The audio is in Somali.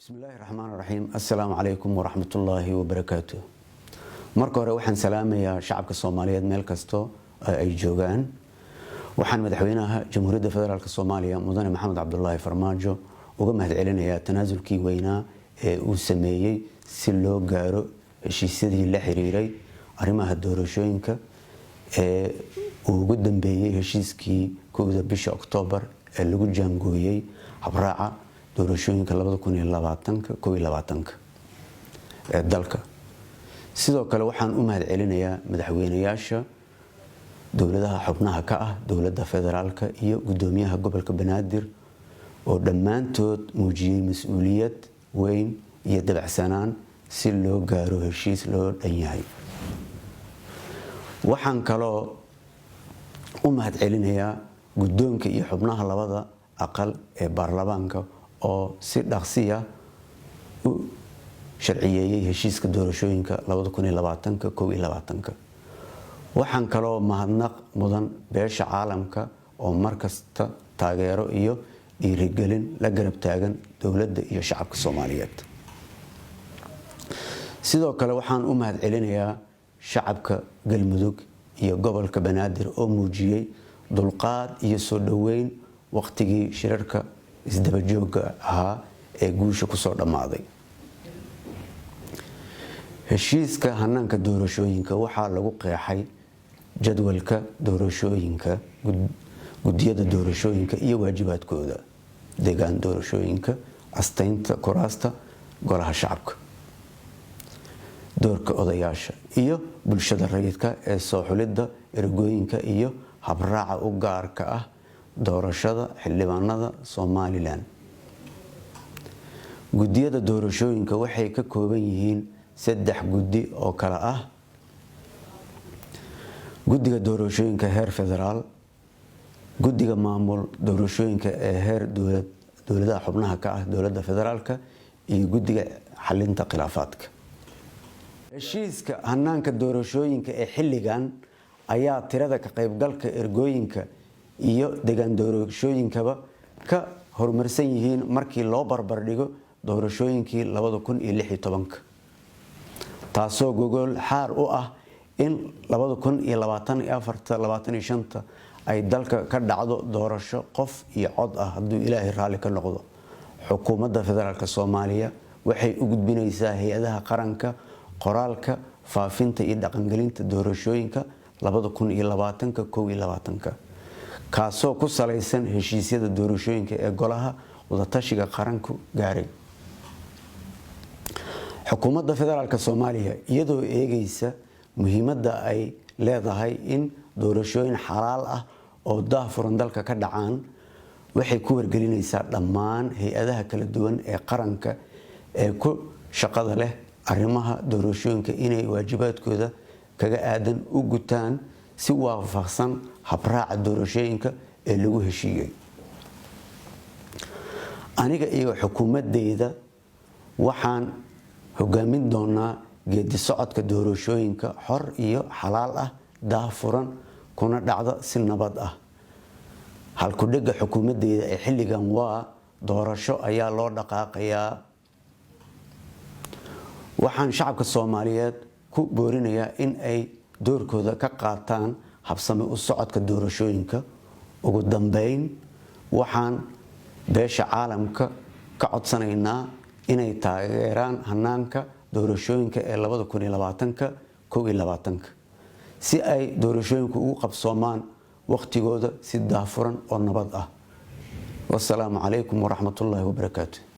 بسم الله الرحمن الرحيم السلام عليكم ورحمة الله وبركاته. marka hore waxaan salaamayaa shacabka Soomaaliyeed meel kasto ay joogaan. waxaan madaxweynaha Jamhuuriyadda Federaalka Soomaaliya Mudane Maxamed Cabdullaahi Farmaajo uga mahadcelinayaa tanaasulkii weynaa ee uu sameeyay si loo gaaro heshiisyadii la xiriiray arrimaha doorashooyinka ee ugu dambeeyay heshiiskii 1 bisha Oktoobar ee lagu jaangooyay habraaca doorashooyinka 2020 ee dalka. sidoo kale waxaan u mahadcelinayaa madaxweynayaasha dowladaha xubnaha ka ah dowladda federaalka iyo gudoomiyaha gobolka Banaadir oo dhammaantood muujiyay mas'uuliyad weyn iyo dabacsanaan si loo gaaro heshiis loo dhan yahay. waxaan kaloo u mahadcelinayaa gudoonka iyo xubnaha labada aqal ee baarlamaanka oo si dhaqsi ah u sharciyeeyay heshiiska doorashooyinka 2020. waxaan kaloo mahadnaq mudan beesha caalamka oo markasta taageero iyo dhiirigelin la garab taagan dowladda iyo shacabka Soomaaliyeed. sidoo kale waxaan u mahadcelinayaa shacabka Galmudug iyo gobolka Banaadir oo muujiyay dulqaad iyo soo dhaweyn waqtigii shirarka isdaba joogga ahaa ee guusha ku soo dhamaaday. heshiiska hanaanka doorashooyinka waxaa lagu qeexay jadwalka doorashooyinka, gudiyada doorashooyinka iyo waajibaadkooda, deegaan doorashooyinka, astaynta kuraasta golaha shacabka, doorka odayaasha iyo bulshada rayidka ee soo xulidda ergooyinka iyo habraaca u gaarka ah doorashada xildhibaanada Somaliland. gudiyada doorashooyinka waxay ka kooban yihiin 3 gudi oo kala ah gudiga doorashooyinka heer federaal, gudiga maamul doorashooyinka ee heer dowladaha xubnaha ka ah dowladda federaalka iyo gudiga xalinta khilaafaadka. heshiiska hanaanka doorashooyinka ee xilligan ayaa tirada ka qaybgalka ergooyinka iyo deegaan doorashooyinkaba ka horumarsan yihiin markii loo barbar dhigo doorashooyinkii 2016. taasoo gogol xaar u ah in 2024-25 ay dalka ka dhacdo doorasho qof iyo cod ah hadduu Ilaahay raali ka noqdo. xukuumadda federaalka Soomaaliya waxay u gudbinaysaa hay'adaha qaranka qoraalka faafinta iyo dhaqangelinta doorashooyinka 2020-2021 kaasoo ku salaysan heshiisyada doorashooyinka ee golaha wadatashiga qaranku gaaray. xukuumadda federaalka Soomaaliya iyadoo eegaysa muhiimadda ay leedahay in doorashooyin xalaal ah oo daahfuran dalka ka dhacaan, waxay ku wargelinaysaa dhammaan hay'adaha kala duwan ee qaranka ee ku shaqada leh arrimaha doorashooyinka inay waajibaadkooda kaga aadan u gutaan si waafaqsan habraaca doorashooyinka ee lagu heshiiyay. aniga iyo xukuumadeyda waxaan hogaamin doonaa geedi socodka doorashooyinka xor iyo xalaal ah, daahfuran kuna dhacda si nabad ah. halku dhiga xukuumadeyda ee xilligan waa doorasho ayaa loo dhaqaaqayaa. waxaan shacabka Soomaaliyeed ku boorinayaa in ay doorkooda ka qaataan habsami u socodka doorashooyinka. ugu dambeyn waxaan beesha caalamka ka codsanaynaa inay taageeraan hanaanka doorashooyinka ee 2020-2021 si ay doorashooyinku ugu qabsoomaan waqtigooda si daahfuran oo nabad ah. wassalaamu calaykum waraxmatullaahi wabarakaatuh.